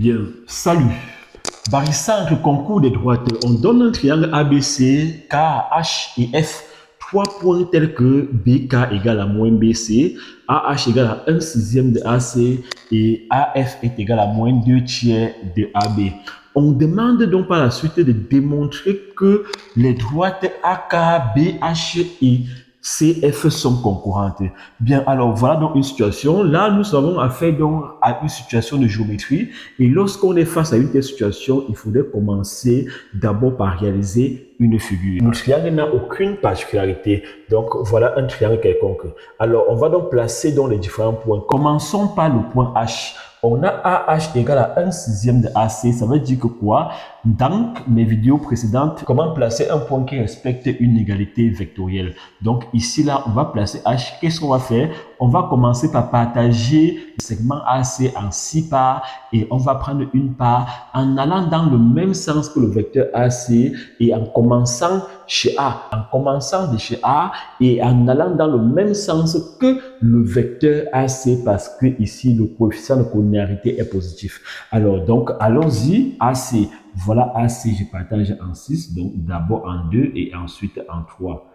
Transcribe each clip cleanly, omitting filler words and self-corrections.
Bien, salut. Barycentre concours des droites. On donne un triangle ABC, K, H et F. Trois points tels que BK égale à moins BC, AH égale à 1 sixième de AC et AF est égal à moins 2 tiers de AB. On demande donc par la suite de démontrer que les droites AK, BH et CF sont concurrentes. Bien, alors voilà donc une situation. Là, nous avons affaire donc à une situation de géométrie. Et lorsqu'on est face à une telle situation, il faudrait commencer d'abord par réaliser une figure. Le triangle n'a aucune particularité. Donc, voilà un triangle quelconque. Alors, on va donc placer dans les différents points. Commençons par le point H. On a AH égale à 1 sixième de AC. Ça veut dire que quoi? Dans mes vidéos précédentes, comment placer un point qui respecte une égalité vectorielle. Donc ici, là, on va placer H. Qu'est-ce qu'on va faire? On va commencer par partager le segment AC en 6 parts et on va prendre une part en allant dans le même sens que le vecteur AC et en commençant chez A. En commençant de chez A et en allant dans le même sens que le vecteur AC parce que ici, le coefficient de collinéarité est positif. Alors, donc, allons-y. AC. Voilà AC, je partage en 6, donc d'abord en 2 et ensuite en 3.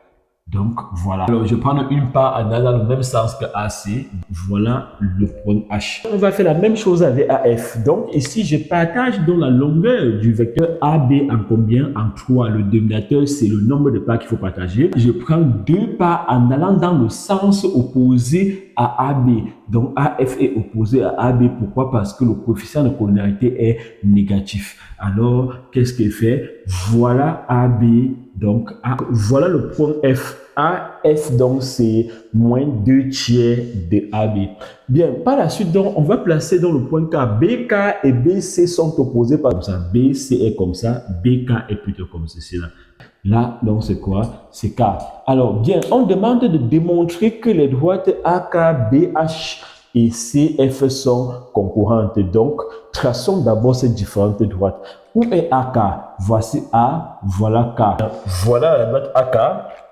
Donc voilà. Alors je prends une part en allant dans le même sens que AC. Voilà le point H. On va faire la même chose avec AF. Donc ici, je partage donc la longueur du vecteur AB en combien? En 3. Le dénominateur, c'est le nombre de parts qu'il faut partager. Je prends deux parts en allant dans le sens opposé à AB. Donc AF est opposé à AB. Pourquoi? Parce que le coefficient de collinéarité est négatif. Alors, qu'est-ce qu'il fait? Voilà AB. Donc, voilà le point F. AF, donc, c'est moins 2 tiers de AB. Bien, par la suite, donc, on va placer dans le point K. BK et BC sont opposés par ça. BC est comme ça, BK est plutôt comme ceci là. Là, donc, c'est quoi? C'est K. Alors, bien, on demande de démontrer que les droites AK, BH et CF sont concurrentes. Donc, traçons d'abord ces différentes droites. Où est AK? Voici A, voilà K. Voilà la droite AK.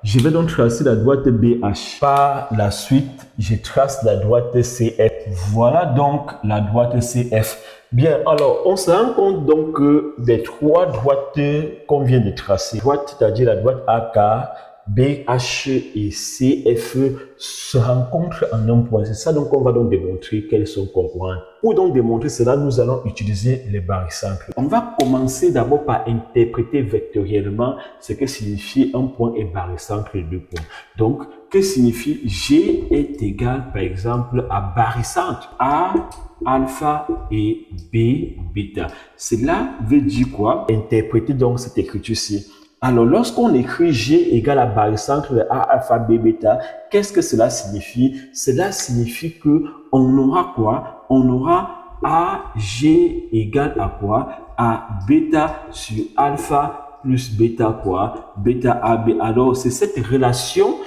Je vais donc tracer la droite BH. Par la suite, je trace la droite CF. Voilà donc la droite CF. Bien, alors, on se rend compte donc que des trois droites qu'on vient de tracer, c'est-à-dire la droite AK, BH et CF se rencontrent en un point. C'est ça donc qu'on va donc démontrer qu'elles sont concurrentes. Pour donc démontrer cela, nous allons utiliser les barycentres. On va commencer d'abord par interpréter vectoriellement ce que signifie un point et barycentre de deux points. Donc, que signifie G est égal par exemple à barycentre A, alpha et B, bêta. Cela veut dire quoi? Interpréter donc cette écriture-ci. Alors, lorsqu'on écrit G égale à barycentre de A, alpha, B, bêta, qu'est-ce que cela signifie? Cela signifie que on aura quoi? On aura AG égale à quoi? À bêta sur alpha plus bêta quoi? Bêta AB. Alors, c'est cette relation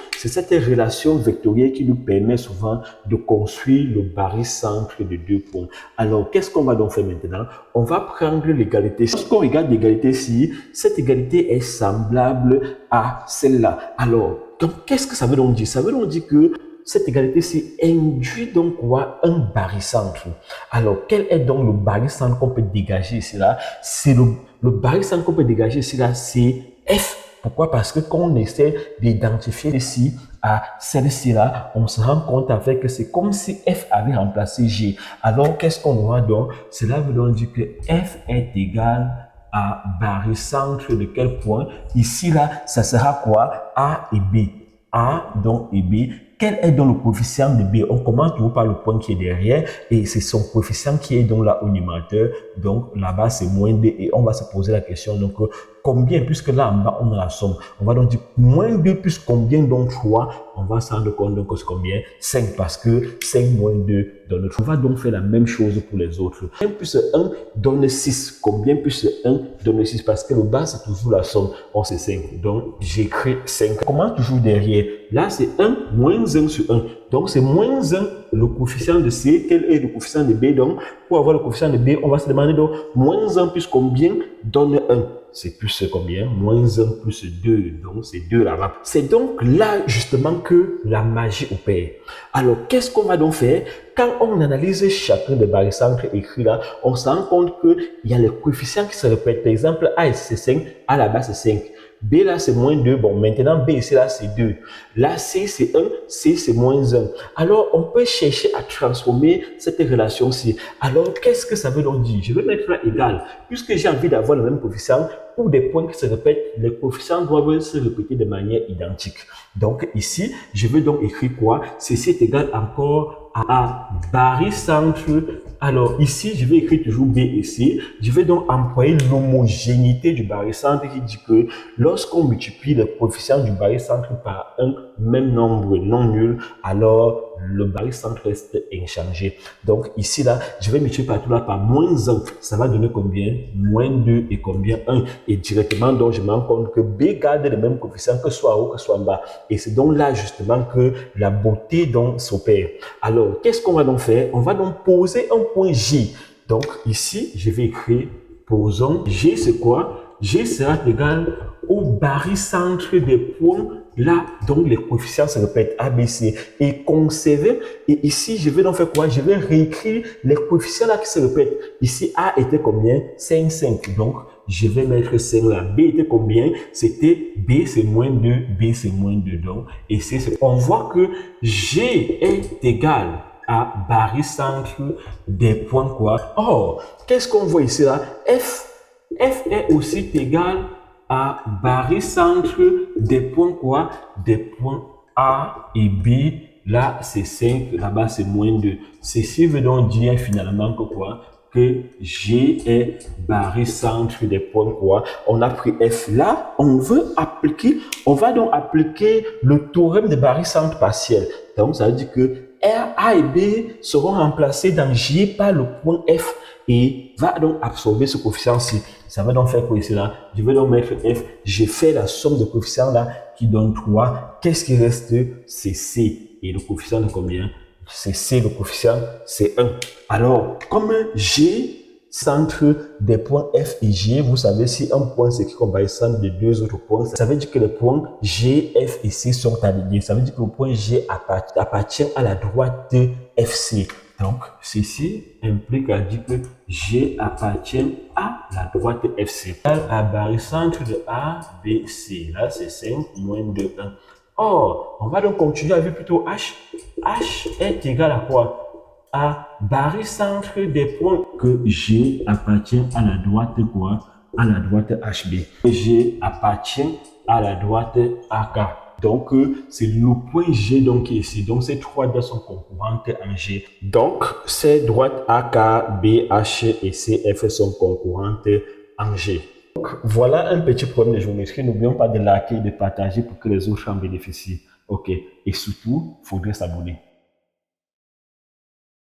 vectorielle qui nous permet souvent de construire le barycentre de deux points. Alors, qu'est-ce qu'on va donc faire maintenant? On va prendre l'égalité. Lorsqu'on regarde l'égalité ici, cette égalité est semblable à celle-là. Alors, qu'est-ce que ça veut donc dire? Ça veut donc dire que cette égalité-ci induit donc quoi? Un barycentre. Alors, quel est donc le barycentre qu'on peut dégager ici là? C'est le barycentre qu'on peut dégager ici là, c'est F. Pourquoi? Parce que quand on essaie d'identifier ici à celle-ci là, on se rend compte avec que c'est comme si F avait remplacé G. Alors, qu'est-ce qu'on aura donc? Cela veut donc dire que F est égal à barycentre de quel point? Ici là, ça sera quoi? A et B. A donc et B. Quel est donc le coefficient de B? On commence toujours par le point qui est derrière et c'est son coefficient qui est donc là au numérateur. Donc là-bas, c'est moins B et on va se poser la question donc combien, puisque là en bas, on a la somme. On va donc dire moins 2 plus combien donc 3. On va se rendre compte donc c'est combien? 5 parce que 5 moins 2 donne 3. On va donc faire la même chose pour les autres. 1 plus 1 donne 6. Combien plus 1 donne 6? Parce que le bas, c'est toujours la somme. On sait 5. Donc, j'écris 5. On commence toujours derrière. là, c'est 1 moins 1 sur 1. Donc, c'est moins 1 le coefficient de C. Quel est le coefficient de B? Donc, pour avoir le coefficient de B, on va se demander donc moins 1 plus combien donne 1. C'est plus combien? Moins 1 plus 2. Donc, c'est 2 là-bas. C'est donc là, justement, que la magie opère. Alors, qu'est-ce qu'on va donc faire? Quand on analyse chacun des barycentres écrits là, on se rend compte qu'il y a les coefficients qui se répètent. Par exemple, A c'est 5, A là-bas c'est 5. B là c'est moins 2, bon maintenant B ici là c'est 2. Là C c'est 1, C c'est moins 1. Alors on peut chercher à transformer cette relation-ci. Alors qu'est-ce que ça veut donc dire? Je vais mettre là égal. Puisque j'ai envie d'avoir le même coefficient, pour des points qui se répètent, les coefficients doivent se répéter de manière identique. Donc ici, je vais donc écrire quoi? Ceci est égal encore à barycentre. Alors ici, je vais écrire toujours B et C. Je vais donc employer l'homogénéité du barycentre qui dit que lorsqu'on multiplie le coefficient du barycentre par un même nombre non nul, alors le barycentre reste inchangé. Donc ici là, je vais multiplier par tout là par moins 1. Ça va donner combien? Moins 2 et combien? 1. Et directement, donc je me rends compte que B garde le même coefficient que soit en haut que soit en bas. Et c'est donc là justement que la beauté donc s'opère. Alors, qu'est-ce qu'on va donc faire? On va donc poser un point J. Donc ici, je vais écrire posons G, c'est quoi? G sera égal au barycentre des points là, donc les coefficients se répètent A, B, C et conserver. Et ici, je vais donc faire quoi? Je vais réécrire les coefficients là qui se répètent. Ici, A était combien? 5, 5. Donc, je vais mettre 5 là. B était combien? C'était B, c'est moins 2, B, c'est moins 2. Donc, et C, c'est... On voit que G est égal à barycentre des points quoi? Or, qu'est-ce qu'on voit ici là? F est aussi égal à barycentre des points quoi? Des points A et B. Là, c'est 5, là-bas, c'est moins 2. Ceci veut donc dire finalement que quoi? Que G est barycentre des points quoi? On a pris F là, on va donc appliquer le théorème de barycentre partiel. Donc, ça veut dire que R, A et B seront remplacés dans G par le point F et va donc absorber ce coefficient-ci. Ça va donc faire quoi ici là? Je vais donc mettre F, j'ai fait la somme de coefficients là qui donne 3. Qu'est-ce qui reste? C'est C. Et le coefficient de combien? C'est C, le coefficient, c'est 1. Alors, comme G, centre des points F et G, vous savez, si un point c'est qui comme barycentre de deux autres points, ça veut dire que les points G, F et C sont alignés. Ça veut dire que le point G appartient à la droite FC. Donc, ceci implique à dire que G appartient à la droite FC. À barycentre de A, B, C. Là, c'est 5 moins 2, 1. Or, on va donc continuer avec plutôt H. H est égal à quoi? À barycentre des points que G appartient à la droite quoi? À la droite HB. G appartient à la droite AK. Donc, c'est le point G donc, qui est ici. Donc, ces trois droites sont concurrentes en G. Donc, ces droites AK, B, H et C, F sont concurrentes en G. Donc, voilà un petit problème de géométrie. N'oublions pas de liker et de partager pour que les autres en bénéficient. OK. Et surtout, il faudrait s'abonner.